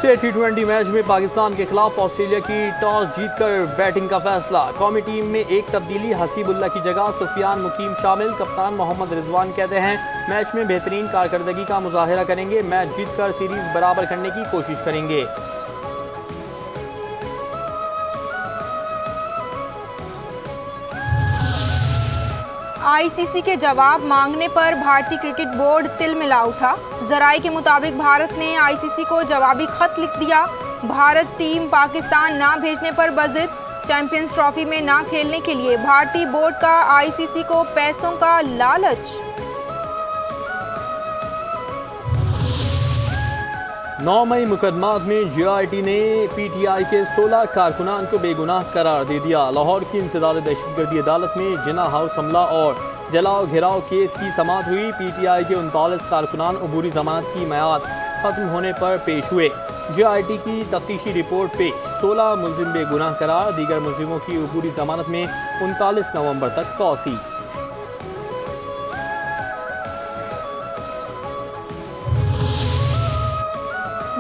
दूसरे T20 match में पाकिस्तान के खिलाफ ऑस्ट्रेलिया की टॉस जीतकर बैटिंग का फैसला। कौमी टीम में एक तब्दीली, हसीबुल्ला की जगह सुफियान मुकीम शामिल। कप्तान मोहम्मद रिजवान कहते हैं मैच में बेहतरीन कारकर्दगी का मुजाहिरा करेंगे, मैच जीतकर सीरीज बराबर करने की कोशिश करेंगे। आईसीसी के जवाब मांगने पर भारतीय क्रिकेट बोर्ड तिलमिला उठा। जराये के मुताबिक भारत ने आईसीसी को जवाबी खत लिख दिया। भारत टीम पाकिस्तान ना भेजने पर बज़िद, चैंपियंस ट्रॉफी में ना खेलने के लिए भारतीय बोर्ड का आईसीसी को पैसों का लालच। 9 मई मुकदमात में जीआईटी ने पीटीआई के 16 कारकुनान को बेगुनाह करार दे दिया। लाहौर की इंसदाद दहशतगर्दी अदालत में जिना हाउस हमला और जलाओ घेराव केस की समाअत हुई। पीटीआई के 39 कारकुनान अबूरी जमानत की मियाद खत्म होने पर पेश हुए। जीआईटी की तफ्तीशी रिपोर्ट पेश, 16 मुलजिम बेगुनाह करार, दीगर मुलजिमों की अबूरी जमानत में 39 नवंबर तक तौसी।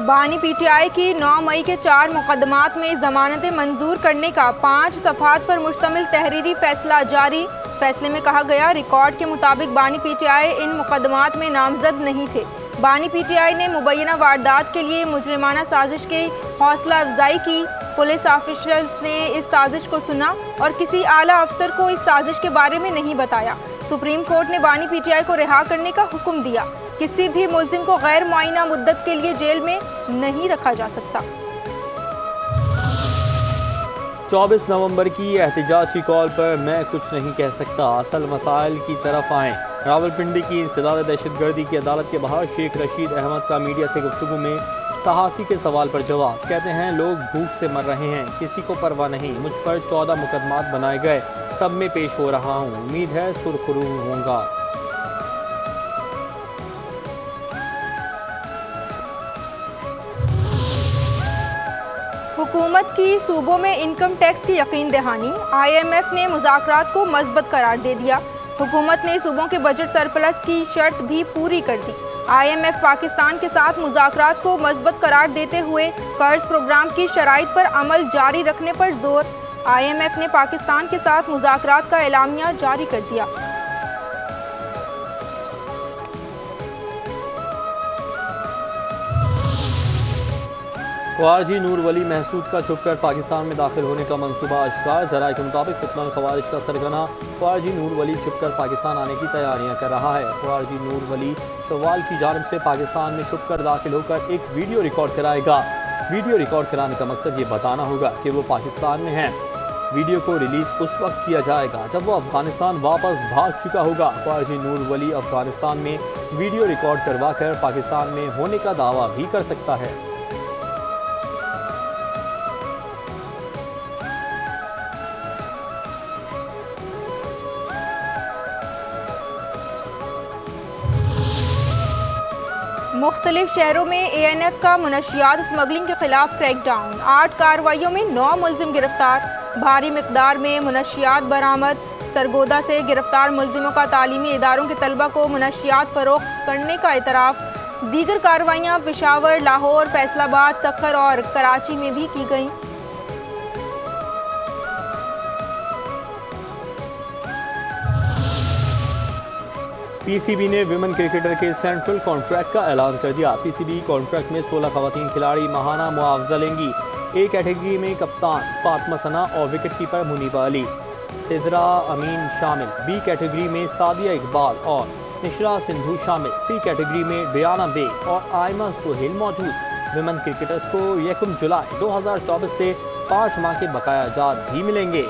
बानी पीटीआई की 9 मई के 4 मुकदमात में जमानतें मंजूर करने का 5 सफ़हात पर मुश्तमिल तहरीरी फैसला जारी। फैसले में कहा गया, रिकॉर्ड के मुताबिक बानी पीटीआई इन मुकदमात में नामजद नहीं थे। बानी पीटीआई ने मुबैना वारदात के लिए मुजरिमाना साजिश की हौसला अफजाई की। पुलिस ऑफिसर्स ने इस साजिश को सुना और किसी आला अफसर को इस साजिश के बारे में नहीं बताया। सुप्रीम कोर्ट ने बानी पीटीआई को रिहा करने का हुक्म दिया। किसी भी मुल्जिम को गैर मुआयना मुद्दत के लिए जेल में नहीं रखा जा सकता। 24 नवंबर की एहतजाजी कॉल पर मैं कुछ नहीं कह सकता, असल मसाइल की तरफ आएँ। रावलपिंडी की इंसदाद दहशतगर्दी की अदालत के बाहर शेख रशीद अहमद का मीडिया से गुफ्तगू में सहाफ़ी के सवाल पर जवाब। कहते हैं लोग भूख से मर रहे हैं, किसी को परवाह नहीं। मुझ पर 14 मुकदमात बनाए गए, सब में पेश हो रहा हूँ, उम्मीद है सुरखरू होऊंगा। हुकूमत की सूबों में इनकम टैक्स की यकीन दहानी। IMF ने मुज़ाकरात को मज़बूत करार दे दिया। हुकूमत ने सूबों के बजट सरप्लस की शर्त भी पूरी कर दी। IMF पाकिस्तान के साथ मुज़ाकरात को मज़बूत करार देते हुए कर्ज प्रोग्राम की शराइत पर अमल जारी रखने पर जोर। IMF ने पाकिस्तान के साथ मुज़ाकरात का एलामिया जारी कर दिया। ख्वारजी नूर वली महसूद का छुपकर पाकिस्तान में दाखिल होने का मंसूबा आश्कार। ज़राए के मुताबिक फितनल ख़वारिज का सरगना ख्वारजी नूर वली छुपकर पाकिस्तान आने की तैयारियां कर रहा है। ख्वारजी नूर वली सवाल की जानिब से पाकिस्तान में छुपकर दाखिल होकर एक वीडियो रिकॉर्ड कराएगा। वीडियो रिकॉर्ड कराने का मकसद ये बताना होगा कि वो पाकिस्तान में हैं। वीडियो को रिलीज उस वक्त किया जाएगा जब वो अफगानिस्तान वापस भाग चुका होगा। ख्वारजी नूर वली अफगानिस्तान में वीडियो रिकॉर्ड करवा कर पाकिस्तान में होने का दावा भी कर सकता है। मुख्तलिफ शहरों में ANF का मुनशियात स्मगलिंग के खिलाफ क्रैकडाउन। 8 कार्रवाइयों में 9 मुलजिम गिरफ्तार। भारी मिकदार में मुनशियात बरामद। सरगोदा से गिरफ्तार मुलजिमों का तालीमी इदारों के तलबा को मुनशियात फरोख्त करने का इतराफ़। दीगर कार्रवाइयाँ पेशावर, लाहौर, फैसलाबाद, सखर और कराची में भी की गईं। PCB ने विमेन क्रिकेटर के सेंट्रल कॉन्ट्रैक्ट का ऐलान कर दिया। PCB कॉन्ट्रैक्ट में 16 खवातीन खिलाड़ी माहाना मुआवजा लेंगी। A कैटेगरी में कप्तान फातिमा सना और विकेट कीपर मुनीबा अली, सिदरा अमीन शामिल। B कैटेगरी में सादिया इकबाल और निशरा सिंधु शामिल। C कैटेगरी में डियाना बेग और आयमा सुहेल मौजूद। विमेन क्रिकेटर्स को 1 जुलाई 2024 से 5 माह के बकाया जात भी मिलेंगे।